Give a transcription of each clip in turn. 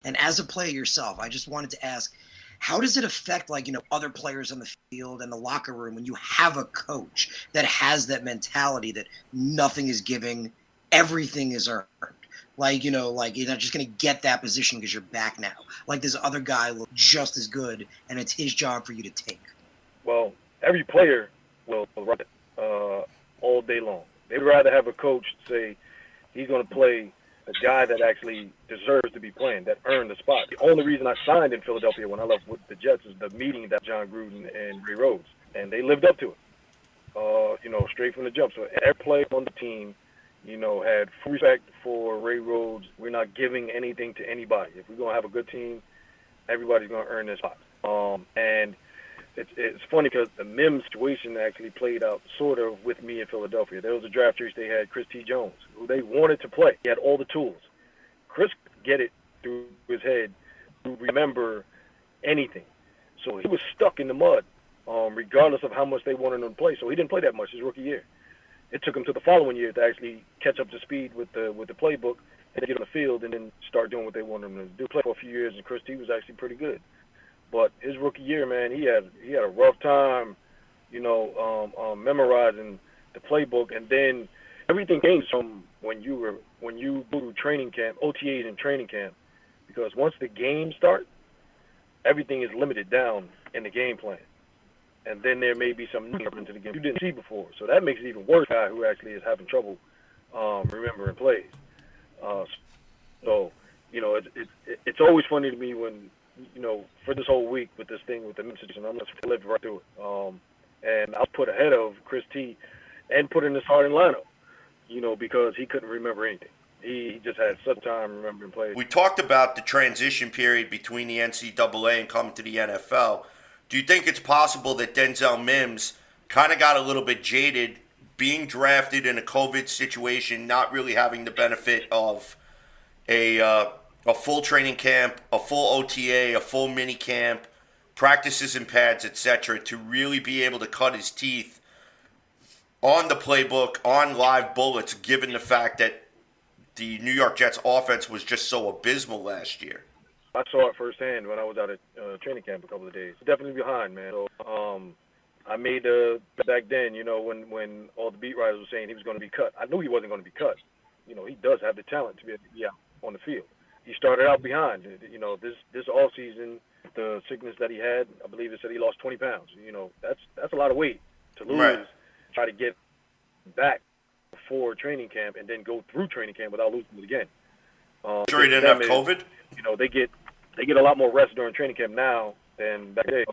And as a player yourself, I just wanted to ask, how does it affect, like, other players on the field and the locker room when you have a coach that has that mentality that nothing is giving, everything is earned? Like, like you're not just going to get that position because you're back now. Like this other guy look just as good, and it's his job for you to take. Well, every player will run it all day long. They'd rather have a coach say he's going to play a guy that actually deserves to be playing, that earned the spot. The only reason I signed in Philadelphia when I left with the Jets is the meeting that John Gruden and Ray Rhodes, and they lived up to it. Straight from the jump. So every player on the team, had full respect for Ray Rhodes. We're not giving anything to anybody. If we're gonna have a good team, everybody's gonna earn their spot. And it's funny because the Mims situation actually played out sort of with me in Philadelphia. There was a draft choice they had, Chris T. Jones, who they wanted to play. He had all the tools. Chris could get it through his head to remember anything. So he was stuck in the mud, regardless of how much they wanted him to play. So he didn't play that much his rookie year. It took him to the following year to actually catch up to speed with the playbook and get on the field and then start doing what they wanted him to do. Play for a few years, and Chris T was actually pretty good. But his rookie year, man, he had a rough time, memorizing the playbook, and then everything changed from when you go to training camp, OTAs and training camp, because once the games start, everything is limited down in the game plan, and then there may be some new into the game you didn't see before, so that makes it even worse. Guy who actually is having trouble remembering plays. So it's always funny to me when. For this whole week with this thing with the message, and I'm just lived right through it. And I was put ahead of Chris T and put in the starting lineup, because he couldn't remember anything. He just had such time remembering plays. We talked about the transition period between the NCAA and coming to the NFL. Do you think it's possible that Denzel Mims kind of got a little bit jaded being drafted in a COVID situation, not really having the benefit of a full training camp, a full OTA, a full mini camp, practices and pads, etc., to really be able to cut his teeth on the playbook, on live bullets, given the fact that the New York Jets offense was just so abysmal last year? I saw it firsthand when I was out at training camp a couple of days. Definitely behind, man. So I made back then, when all the beat writers were saying he was going to be cut. I knew he wasn't going to be cut. He does have the talent to be out on the field. He started out behind. This off season, the sickness that he had, I believe it said he lost 20 pounds. That's a lot of weight to lose. Right. Try to get back before training camp and then go through training camp without losing it again. Sure, he didn't have COVID. They get a lot more rest during training camp now than back then.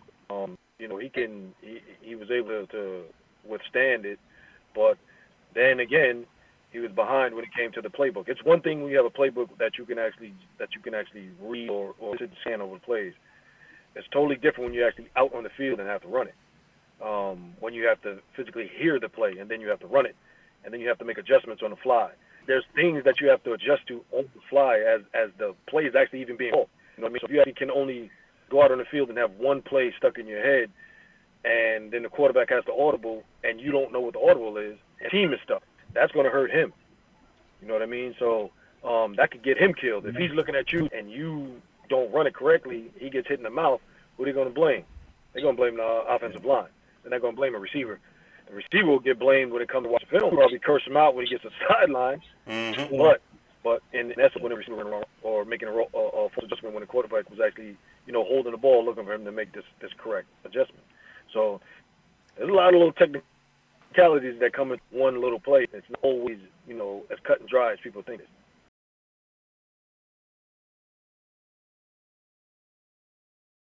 He was able to withstand it, but then again, he was behind when it came to the playbook. It's one thing when you have a playbook that you can actually read or sit and scan over the plays. It's totally different when you're actually out on the field and have to run it. When you have to physically hear the play and then you have to run it, and then you have to make adjustments on the fly. There's things that you have to adjust to on the fly as the play is actually even being called. You know what I mean? So if you actually can only go out on the field and have one play stuck in your head, and then the quarterback has the audible, and you don't know what the audible is, and the team is stuck. That's going to hurt him. You know what I mean? So that could get him killed. If he's looking at you and you don't run it correctly, he gets hit in the mouth, who are they going to blame? They're going to blame the offensive line. They're not going to blame a receiver. The receiver will get blamed when it comes to watching film. Probably curse him out when he gets a sideline. Mm-hmm. But in essence, when the receiver went wrong or making a false adjustment when the quarterback was actually, holding the ball, looking for him to make this correct adjustment. So there's a lot of little technicalities that come in one little play. It's not always, as cut and dry as people think it is.